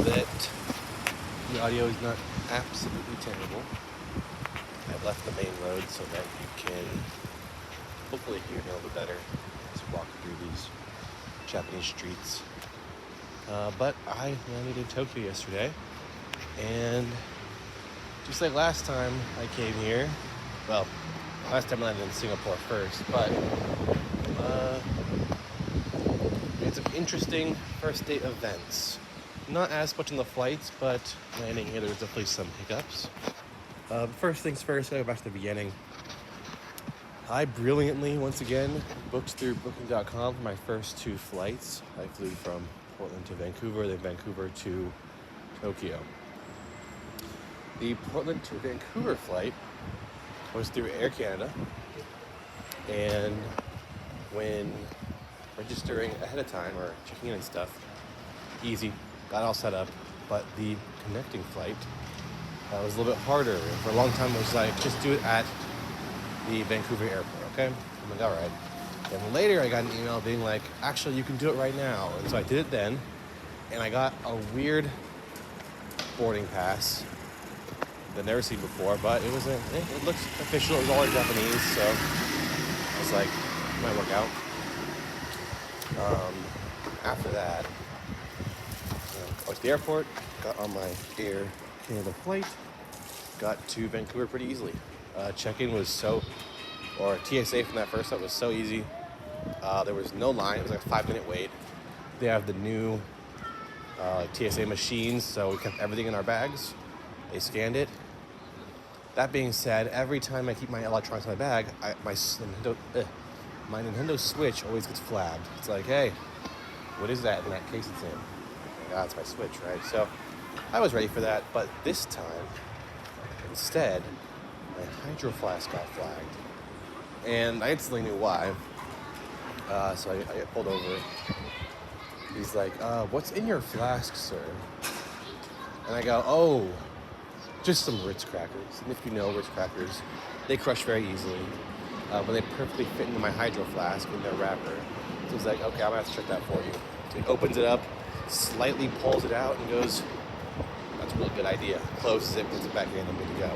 that the audio is not absolutely terrible. I've left the main road so that you can hopefully hear me a little bit better as we walk through these Japanese streets. But I landed in Tokyo yesterday, and just like last time I came here, well, last time I landed in Singapore first, but it's some interesting first day events. Not as much on the flights, but landing here, there was definitely some hiccups. First things first, I go back to the beginning. I brilliantly, once again, booked through Booking.com for my first two flights. I flew from Portland to Vancouver, then Vancouver to Tokyo. The Portland to Vancouver flight was through Air Canada, and when registering ahead of time or checking in and stuff, easy, got all set up, but the connecting flight was a little bit harder. And for a long time, it was like, just do it at the Vancouver airport, okay? I'm like, all right. And later, I got an email being like, actually, you can do it right now. And so I did it then, and I got a weird boarding pass that I've never seen before, but it looked official. It was all in Japanese, so I was like, it might work out. After that, I went to the airport, got on my Air Canada flight, got to Vancouver pretty easily. Check-in was TSA from that first up was so easy. There was no line. It was like a 5-minute wait. They have the new TSA machines, so we kept everything in our bags. They scanned it. That being said, every time I keep my electronics in my bag, my Nintendo Switch always gets flagged. It's like, hey, what is that? In that case, it's in. Oh my God, it's my Switch, right? So I was ready for that, but this time, instead, my Hydro Flask got flagged. And I instantly knew why. So I pulled over. He's like, what's in your flask, sir? And I go, oh, just some Ritz crackers. And if you know Ritz crackers, they crush very easily. But they perfectly fit into my Hydro Flask in their wrapper. So he's like, okay, I'm gonna have to check that for you. So he opens it up, slightly pulls it out, and goes, that's a really good idea. Closes it, puts it back in, and I'm good to go.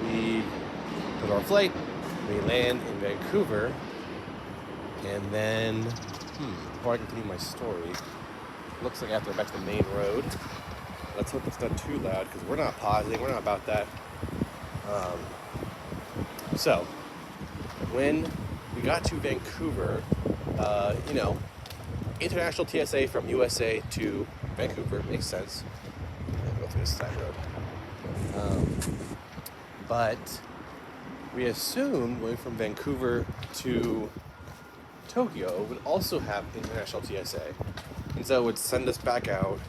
We go to our flight, we land in Vancouver, and then, before I continue my story, looks like I have to go back to the main road. Let's hope it's not too loud, because we're not pausing, we're not about that. So, when we got to Vancouver, international TSA from USA to Vancouver makes sense. I'll go through this side road. But we assumed going from Vancouver to Tokyo would also have international TSA. And so it would send us back out,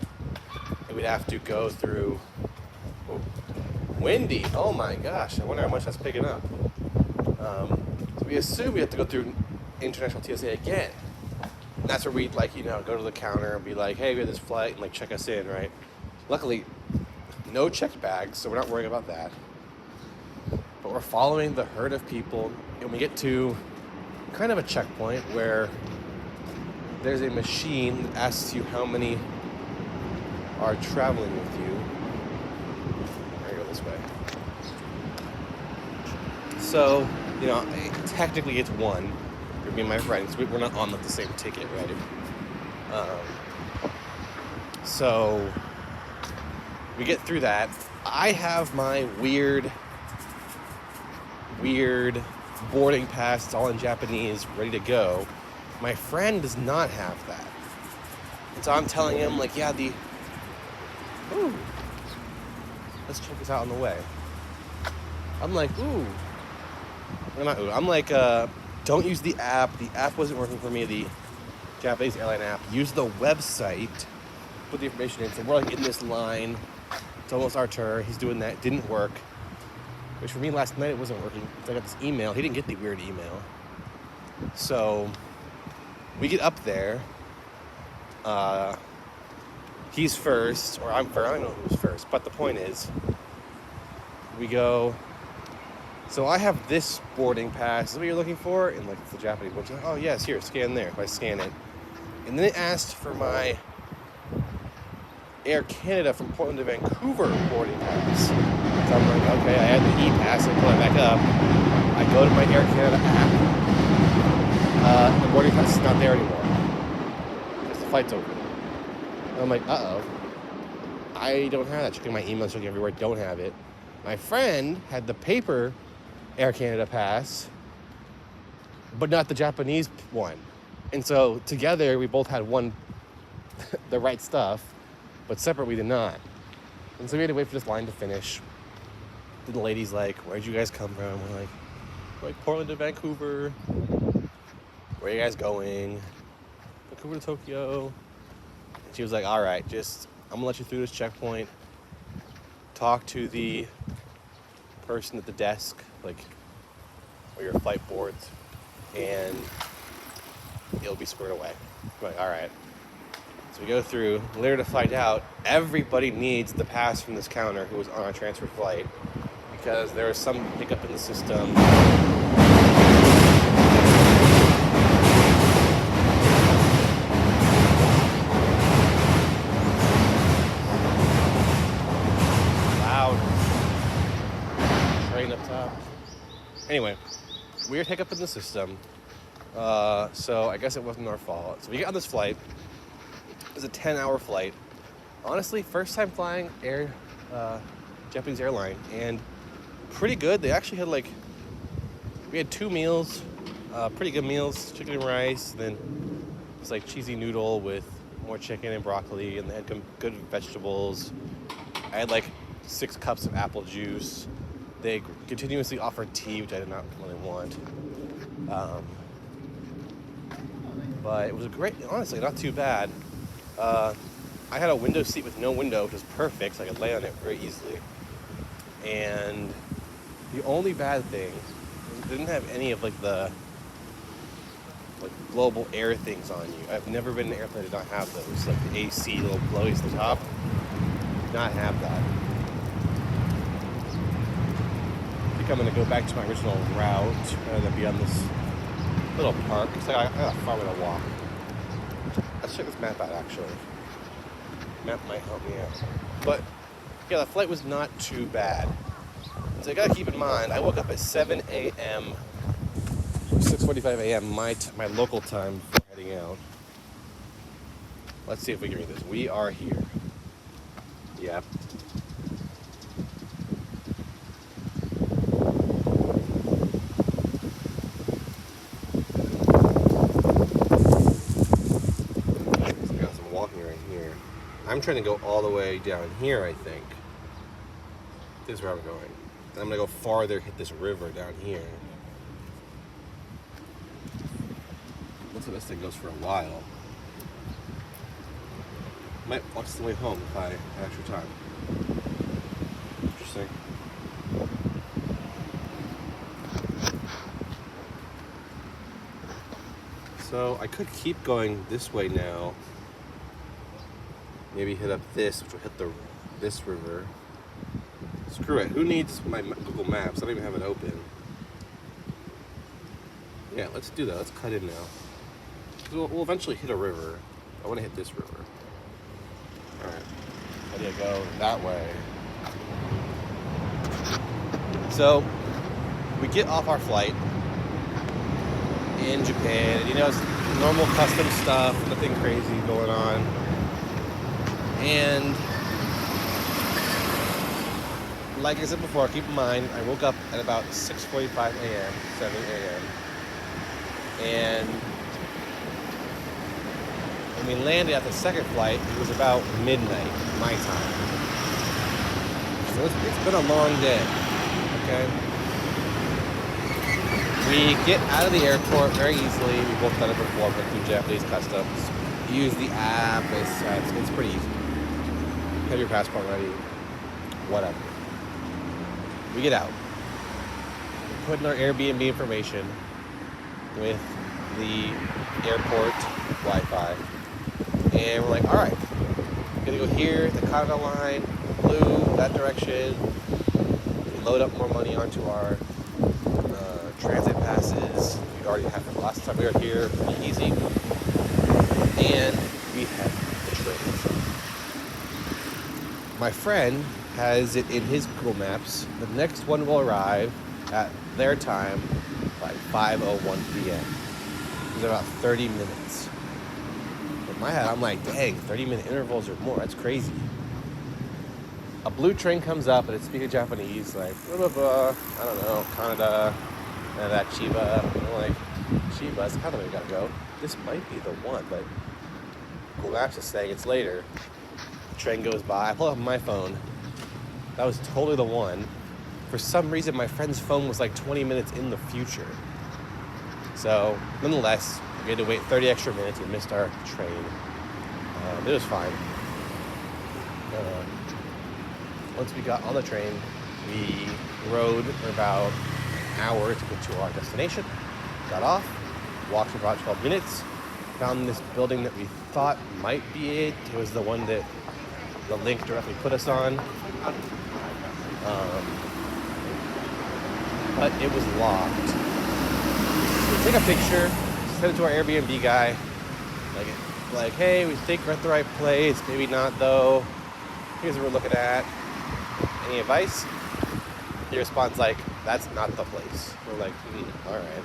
and we'd have to go through... windy! Oh my gosh, I wonder how much that's picking up. So we assume we have to go through international TSA again. And that's where we'd go to the counter and be like, hey, we have this flight, and check us in, right? Luckily, no checked bags, so we're not worrying about that. But we're following the herd of people, and we get to kind of a checkpoint where there's a machine that asks you how many are traveling with you. I go this way. So, technically it's one. For me and my friends, we're not on the same ticket, right? So we get through that. I have my weird boarding pass. It's all in Japanese, ready to go. My friend does not have that. And so I'm telling him, let's check this out on the way. I'm like, don't use the app. The app wasn't working for me, the Japanese airline app. Use the website, put the information in. So we're in this line. It's almost our turn. He's doing that. Didn't work. Which for me last night, it wasn't working. So I got this email. He didn't get the weird email. So we get up there. He's first, or I'm first. I don't know who's first. But the point is, we go... So I have this boarding pass. Is that what you're looking for? And it's the Japanese website. Oh yes, here, scan there. If I scan it. And then it asked for my Air Canada from Portland to Vancouver boarding pass. So I'm like, okay, I had the e-pass, I pull it back up. I go to my Air Canada app. The boarding pass is not there anymore. Because the flight's over. And I'm like, uh-oh. I don't have that. Checking my email, checking everywhere, don't have it. My friend had the paper Air Canada pass, but not the Japanese one. And so together we both had one, the right stuff, but separate we did not. And so we had to wait for this line to finish. Then the lady's like, where'd you guys come from? We're like Portland to Vancouver. Where are you guys going? Vancouver to Tokyo. And she was like, all right, I'm gonna let you through this checkpoint. Talk to the person at the desk, like where your flight boards, and it'll be squared away. I'm like, all right. So we go through, later to find out, everybody needs the pass from this counter who was on a transfer flight because there was some hiccup in the system. Loud. Train up top. Anyway, weird hiccup in the system. So I guess it wasn't our fault. So we get on this flight. It was a 10-hour flight. Honestly, first time flying Japanese airline, and pretty good. They actually had we had 2 meals, pretty good meals, chicken and rice, and then it's like cheesy noodle with more chicken and broccoli, and they had good vegetables. I had 6 cups of apple juice. They continuously offered tea, which I did not really want. But it was honestly, not too bad. I had a window seat with no window, which was perfect, so I could lay on it very easily. And the only bad thing was it didn't have any of the global air things on you. I've never been in an airplane that did not have those, the AC, little blowies at the top. Did not have that. I think I'm gonna go back to my original route rather than be on this little park. It's I got a far way to walk. Let's check this map out, actually. Map might help me out. But, yeah, the flight was not too bad. So you gotta keep in mind, I woke up at 7 a.m., 6:45 a.m., my local time for heading out. Let's see if we can read this. We are here. Yep. I'm trying to go all the way down here, I think. This is where I'm going. And I'm going to go farther, hit this river down here. Looks like this thing goes for a while. Might watch the way home if I have extra time. Interesting. So I could keep going this way now. Maybe hit up this, which will hit this river. Screw it. Who needs my Google Maps? I don't even have it open. Yeah, let's do that. Let's cut in now. We'll eventually hit a river. I want to hit this river. Alright. How do you go that way? So, we get off our flight in Japan. It's normal custom stuff. Nothing crazy going on. And like I said before, keep in mind, I woke up at about 6:45 a.m., 7 a.m. And when we landed at the second flight, it was about midnight, my time. So it's been a long day, okay? We get out of the airport very easily. We've both done it before, but through Japanese customs. You use the app, it's pretty easy. Have your passport ready, whatever. We get out. We put in our Airbnb information with the airport Wi-Fi. And we're like, all right, we're gonna go here, the Canada line, blue, that direction. We load up more money onto our transit passes. We already have it last time we were here, pretty easy. And we have the train. my friend has it in his Google Maps. The next one will arrive at their time by 5:01 p.m. It's about 30 minutes. In my head, I'm like, dang, 30-minute intervals or more. That's crazy. A blue train comes up and it's speaking Japanese, like, blah, blah, blah. I don't know, Canada, and that Chiba. I'm like, Chiba, it's kind of where we gotta go. This might be the one, but Google Maps is saying it's later. The train goes by. I pull up my phone. That was totally the one. For some reason, my friend's phone was like 20 minutes in the future. So, nonetheless, we had to wait 30 extra minutes. We missed our train. It was fine. Once we got on the train, we rode for about an hour to get to our destination. Got off, walked for about 12 minutes, found this building that we thought might be it. It was the one that the link directly put us on. But it was locked. We take a picture, send it to our Airbnb guy. Like, hey, we think we're at the right place, maybe not though. Here's what we're looking at. Any advice? He responds like, that's not the place. We're like, all right.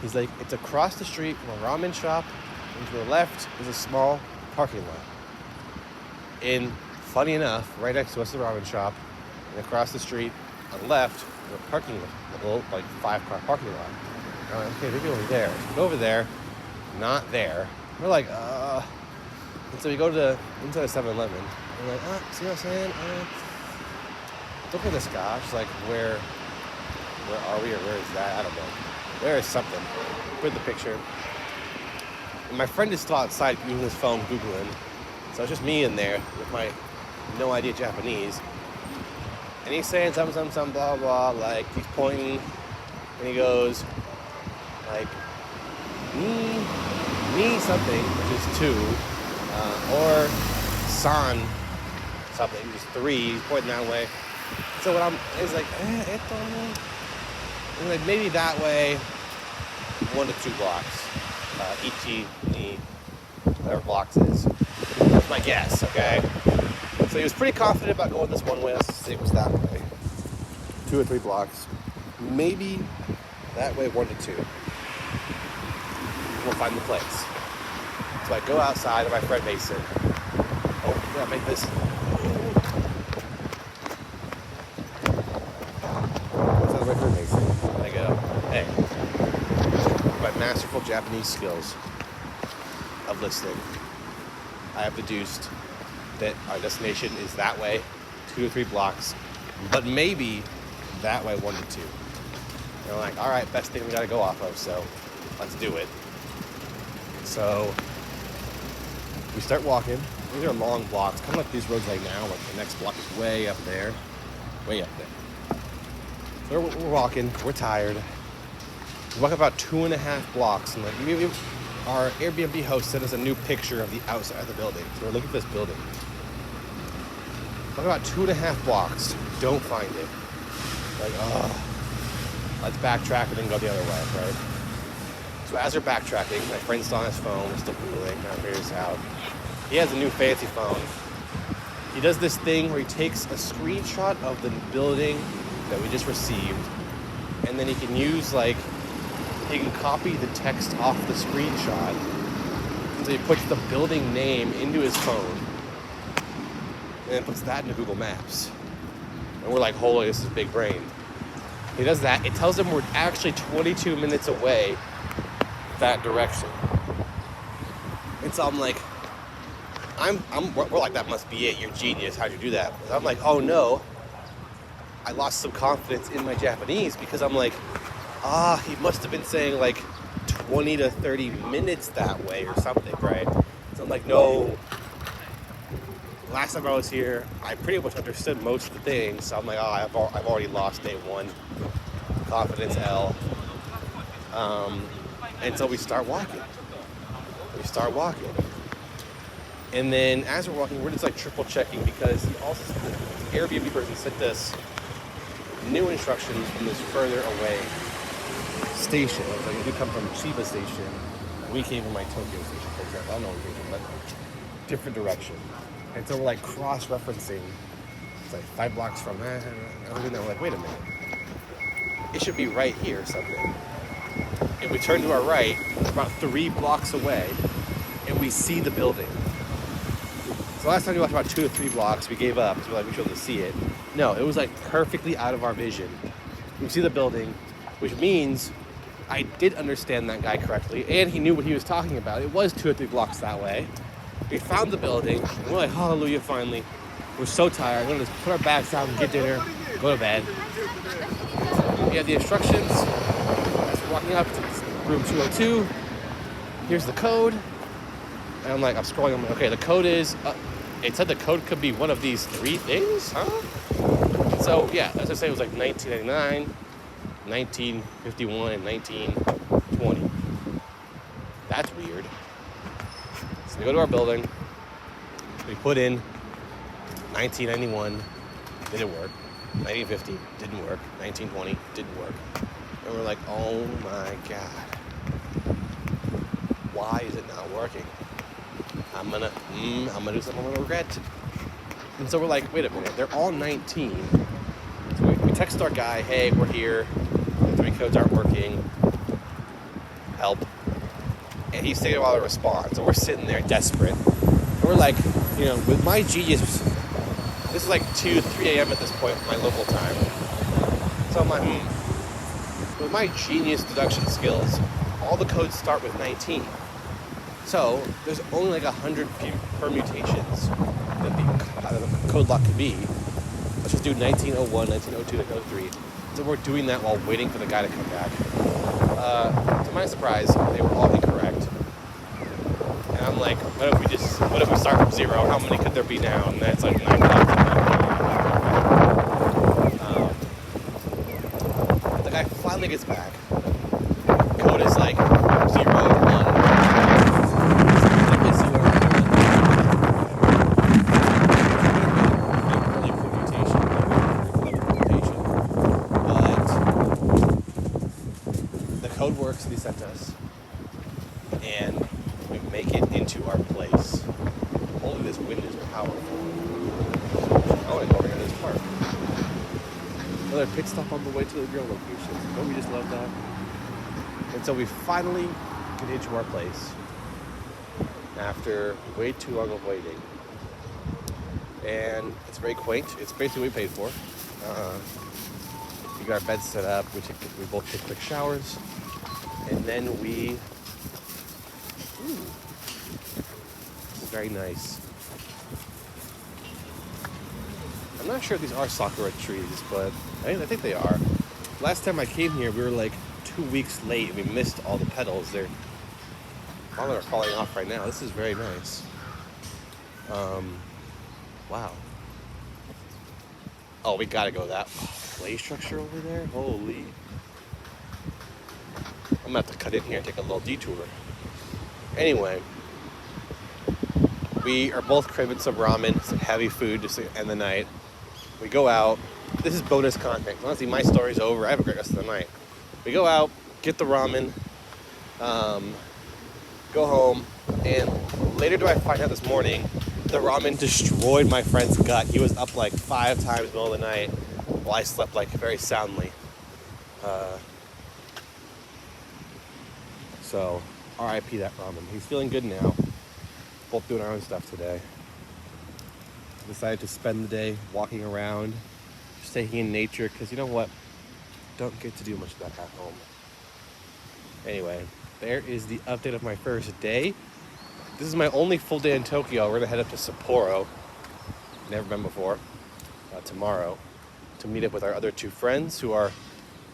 He's like, it's across the street from a ramen shop, and to the left is a small parking lot. And funny enough, right next to us is a ramen shop, and across the street on the left is a parking lot, a little like 5-car parking lot. I'm like, okay, maybe over there. So we go over there, not there. We're like, and so we go to inside a 7-Eleven. We're like, see what I'm saying? Look at this guy. She's like, where are we or where is that? I don't know. Where is something? Put the picture. And my friend is still outside using his phone, Googling. So it's just me in there with my no idea Japanese. And he's saying something, blah, blah, like, he's pointing, and he goes, like, me something, which is 2, or san something, which is 3, he's pointing that way. So what it's like, and like maybe that way, 1 to 2 blocks, ichi, ni, whatever blocks is. That's my guess, okay? So he was pretty confident about going this one way. Let's say it was that way. 2 or 3 blocks. Maybe that way, 1 to 2. We'll find the place. So I go outside of my friend Mason. Oh, yeah, make this. Outside of my friend Mason. I go, hey, my masterful Japanese skills of listening, I have deduced that our destination is that way, 2 or 3 blocks, but maybe that way, 1 to 2. And I'm like, all right, best thing we gotta go off of, so let's do it. So we start walking. These are long blocks, kind of like these roads right now. Like the next block is way up there, way up there. So we're walking. We're tired. We walk about 2.5 blocks, and like our Airbnb host sent us a new picture of the outside of the building. So we're looking for this building. Walk about 2.5 blocks. Don't find it. Like, let's backtrack and then go the other way, right? So as we're backtracking, my friend's still on his phone. We're still Googling, trying to figure this out. He has a new fancy phone. He does this thing where he takes a screenshot of the building that we just received, and then he can use, like, he can copy the text off the screenshot. So he puts the building name into his phone, and then puts that into Google Maps. And we're like, holy, this is big brain. He does that. It tells him we're actually 22 minutes away that direction. And so I'm like, we're like, that must be it. You're genius. How'd you do that? But I'm like, oh no. I lost some confidence in my Japanese because I'm like, he must have been saying like 20 to 30 minutes that way or something, right? So I'm like, no. Last time I was here, I pretty much understood most of the things. So I'm like, I've already lost day 1. Confidence L. And so we start walking. And then as we're walking, we're just like triple checking because the Airbnb person sent us new instructions from this further away station. Like if you come from Chiba Station, we came from like Tokyo Station, for example. I don't know where we came from, but different direction. And so we're like cross-referencing. It's like 5 blocks from that. And we're like, wait a minute. It should be right here or something. And we turn to our right, about 3 blocks away, and we see the building. So last time we walked about 2 or 3 blocks, we gave up because we're like, we should be able to see it. No, it was like perfectly out of our vision. We see the building, which means I did understand that guy correctly, and he knew what he was talking about. It was 2 or 3 blocks that way. We found the building, and we're like, hallelujah, finally. We're so tired. We're gonna just put our bags down, get dinner, go to bed. We have the instructions. As we're walking up to room 202, here's the code. And I'm scrolling, I'm like, okay, the code is, it said the code could be one of these 3 things, huh? So yeah, as I say, it was like 1999, 1951, and 1920. That's weird. So we go to our building, we put in 1991, didn't work. 1950, didn't work. 1920, didn't work. And we're like, oh my God. Why is it not working? I'm gonna do something I'm gonna regret. And so we're like, wait a minute, they're all 19. So we text our guy, hey, we're here. The 3 codes aren't working. Help. And he's taking a while to respond. So we're sitting there desperate. And we're like, with my genius, this is like 2, 3 a.m. at this point, my local time. So I'm like, with my genius deduction skills, all the codes start with 19. So there's only like 100 permutations that the code lock could be. Let's just do 1901, 1902, 1903. So we're doing that while waiting for the guy to come back. To my surprise, they were all incorrect. And I'm like, what if we start from 0? How many could there be now? And that's like 9 blocks. The guy finally gets back. Code is like 0, 1. Code works that he sent us, and we make it into our place. Holy, this wind is powerful. I want to go over here to this park. Another pit stop on the way to the grill location. Don't we just love that? And so we finally get into our place after way too long of waiting. And it's very quaint. It's basically what we paid for. We got our bed set up. We both take quick showers. And then it's very nice. I'm not sure if these are sakura trees, but I think they are. Last time I came here, we were like 2 weeks late and we missed all the petals. They're falling off right now. This is very nice. Wow. Oh, we gotta go that play structure over there. Holy. I'm gonna have to cut in here and take a little detour. Anyway, we are both craving some ramen, some heavy food just to end the night. We go out. This is bonus content. Honestly, my story's over. I have a great rest of the night. We go out, get the ramen, go home, and later do I find out this morning, the ramen destroyed my friend's gut. He was up like 5 times in the middle of the night while I slept like very soundly. So, RIP that ramen. He's feeling good now. Both doing our own stuff today. Decided to spend the day walking around, just taking in nature, because you know what? Don't get to do much of that at home. Anyway, there is the update of my first day. This is my only full day in Tokyo. We're gonna head up to Sapporo. Never been before. Tomorrow, to meet up with our other 2 friends who are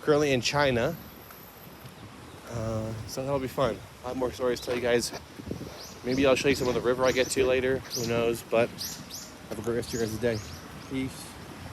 currently in China. So that'll be fun. A lot more stories to tell you guys. Maybe I'll show you some of the river I get to later. Who knows? But have a great rest of your guys' day. Peace.